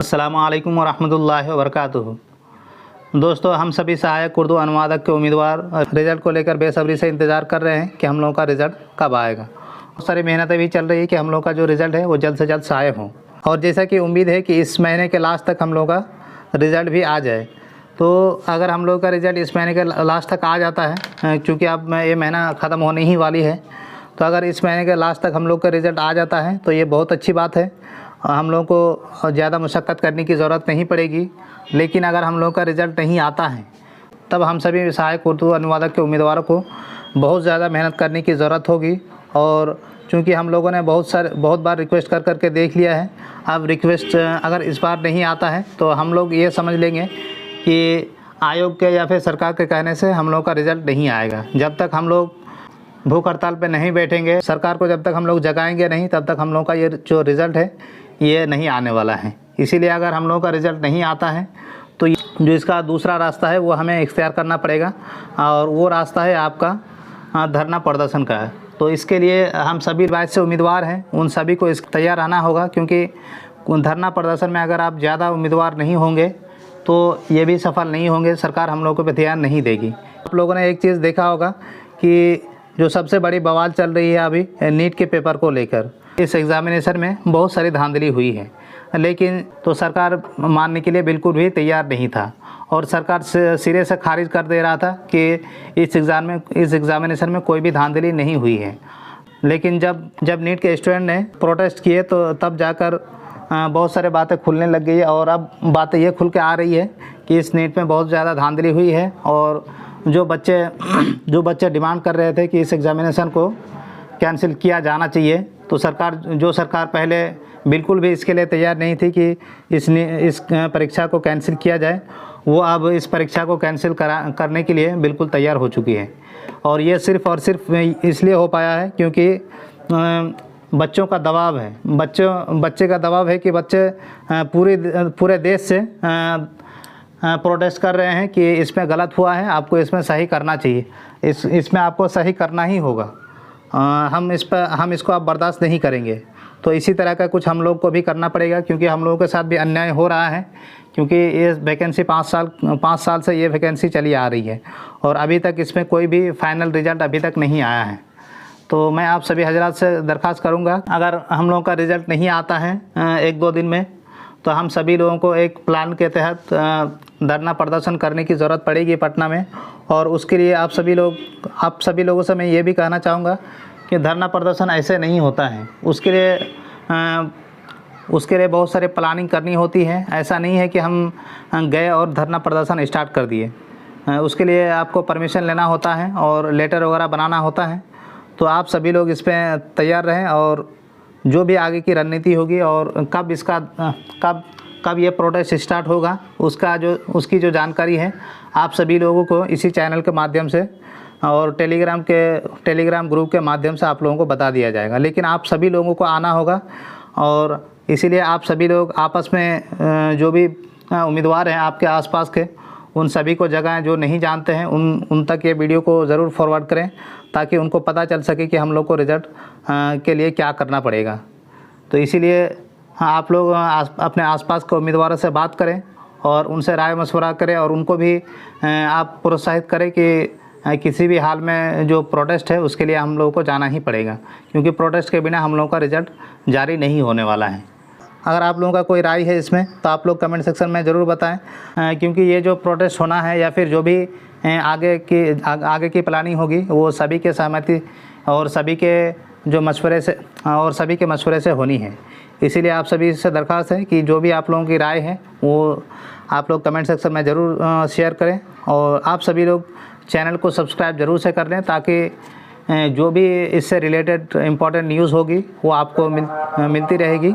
अस्सलामुअलैकुम वरहमतुल्लाहि वबरकातुहू। दोस्तों, हम सभी सहायक उर्दू अनुवादक के उम्मीदवार रिज़ल्ट को लेकर बेसब्री से इंतज़ार कर रहे हैं कि हम लोगों का रिज़ल्ट कब आएगा। बहुत सारी मेहनतें भी चल रही है कि हम लोग का जो रिज़ल्ट है वो जल्द से जल्द शाये हों, और जैसा कि उम्मीद है कि इस महीने के लास्ट तक हम लोगों का रिज़ल्ट भी आ जाए। तो अगर हम लोग का रिज़ल्ट इस महीने के लास्ट तक आ जाता है, क्योंकि अब ये महीना ख़त्म होने ही वाली है, तो अगर इस महीने के लास्ट तक हम लोग का रिज़ल्ट आ जाता है तो ये बहुत अच्छी बात है। हम लोगों को ज़्यादा मशक्क़त करने की ज़रूरत नहीं पड़ेगी। लेकिन अगर हम लोग का रिज़ल्ट नहीं आता है तब हम सभी सहायक उर्दू अनुवादक के उम्मीदवारों को बहुत ज़्यादा मेहनत करने की ज़रूरत होगी। और चूँकि हम लोगों ने बहुत बार रिक्वेस्ट कर के देख लिया है, अब रिक्वेस्ट अगर इस बार नहीं आता है तो हम लोग ये समझ लेंगे कि आयोग के या फिर सरकार के कहने से हम लोग का रिज़ल्ट नहीं आएगा। जब तक हम लोग भूख हड़ताल पे नहीं बैठेंगे, सरकार को जब तक हम लोग जगाएंगे नहीं, तब तक हम लोग का ये जो रिज़ल्ट है ये नहीं आने वाला है। इसीलिए अगर हम लोगों का रिज़ल्ट नहीं आता है तो जो इसका दूसरा रास्ता है वो हमें इख्तियार करना पड़ेगा, और वो रास्ता है आपका धरना प्रदर्शन का है। तो इसके लिए हम सभी राज्य से उम्मीदवार हैं, उन सभी को इस तैयार रहना होगा, क्योंकि धरना प्रदर्शन में अगर आप ज़्यादा उम्मीदवार नहीं होंगे तो ये भी सफल नहीं होंगे, सरकार हम लोगों पर ध्यान नहीं देगी। आप लोगों ने एक चीज़ देखा होगा कि जो सबसे बड़ी बवाल चल रही है अभी नीट के पेपर को लेकर, इस एग्ज़ामिनेशन में बहुत सारी धांधली हुई है, लेकिन तो सरकार मानने के लिए बिल्कुल भी तैयार नहीं था, और सरकार सिरे से खारिज कर दे रहा था कि इस एग्ज़ामिनेशन में कोई भी धांधली नहीं हुई है। लेकिन जब नीट के स्टूडेंट ने प्रोटेस्ट किए तो तब जाकर बहुत सारे बातें खुलने लग गई है, और अब बातें ये खुल के आ रही है कि इस नीट में बहुत ज़्यादा धांधली हुई है। और जो बच्चे डिमांड कर रहे थे कि इस एग्ज़ामिनेशन को कैंसिल किया जाना चाहिए, तो सरकार पहले बिल्कुल भी इसके लिए तैयार नहीं थी कि इस परीक्षा को कैंसिल किया जाए, वो अब इस परीक्षा को कैंसिल करने के लिए बिल्कुल तैयार हो चुकी है। और ये सिर्फ़ और सिर्फ इसलिए हो पाया है क्योंकि बच्चों का दबाव है, बच्चे का दबाव है कि बच्चे पूरे देश से प्रोटेस्ट कर रहे हैं कि इसमें गलत हुआ है, आपको इसमें सही करना चाहिए, इसमें आपको सही करना ही होगा, हम इसको अब बर्दाश्त नहीं करेंगे। तो इसी तरह का कुछ हम लोग को भी करना पड़ेगा, क्योंकि हम लोगों के साथ भी अन्याय हो रहा है, क्योंकि ये वैकेंसी 5 साल से ये वैकेंसी चली आ रही है और अभी तक इसमें कोई भी फाइनल रिज़ल्ट अभी तक नहीं आया है। तो मैं आप सभी हजरात से दरख्वास्त करूँगा, अगर हम लोगों का रिज़ल्ट नहीं आता है 1-2 दिन में, तो हम सभी लोगों को एक प्लान के तहत धरना प्रदर्शन करने की ज़रूरत पड़ेगी पटना में। और उसके लिए आप सभी लोगों से मैं ये भी कहना चाहूँगा कि धरना प्रदर्शन ऐसे नहीं होता है, उसके लिए बहुत सारे प्लानिंग करनी होती है। ऐसा नहीं है कि हम गए और धरना प्रदर्शन स्टार्ट कर दिए, उसके लिए आपको परमिशन लेना होता है और लेटर वगैरह बनाना होता है। तो आप सभी लोग इस पर तैयार रहें, और जो भी आगे की रणनीति होगी और कब ये प्रोटेस्ट स्टार्ट होगा उसकी जो जानकारी है आप सभी लोगों को इसी चैनल के माध्यम से और टेलीग्राम ग्रुप के माध्यम से आप लोगों को बता दिया जाएगा। लेकिन आप सभी लोगों को आना होगा, और इसीलिए आप सभी लोग आपस में जो भी उम्मीदवार हैं आपके आसपास के, उन सभी को जगह जो नहीं जानते हैं उन तक ये वीडियो को ज़रूर फॉरवर्ड करें, ताकि उनको पता चल सके कि हम लोग को रिज़ल्ट के लिए क्या करना पड़ेगा। तो इसीलिए आप लोग अपने आसपास के उम्मीदवारों से बात करें और उनसे राय मशवरा करें, और उनको भी आप प्रोत्साहित करें कि किसी भी हाल में जो प्रोटेस्ट है उसके लिए हम लोगों को जाना ही पड़ेगा, क्योंकि प्रोटेस्ट के बिना हम लोगों का रिज़ल्ट जारी नहीं होने वाला है। अगर आप लोगों का कोई राय है इसमें तो आप लोग कमेंट सेक्शन में ज़रूर बताएं, क्योंकि ये जो प्रोटेस्ट होना है या फिर जो भी आगे की प्लानिंग होगी वो सभी के सहमति और सभी के मशवरे से होनी है। इसीलिए आप सभी से दरख्वास्त है कि जो भी आप लोगों की राय है वो आप लोग कमेंट सेक्शन में ज़रूर शेयर करें, और आप सभी लोग चैनल को सब्सक्राइब ज़रूर से कर लें, ताकि जो भी इससे रिलेटेड इम्पोर्टेंट न्यूज़ होगी वो आपको मिलती रहेगी।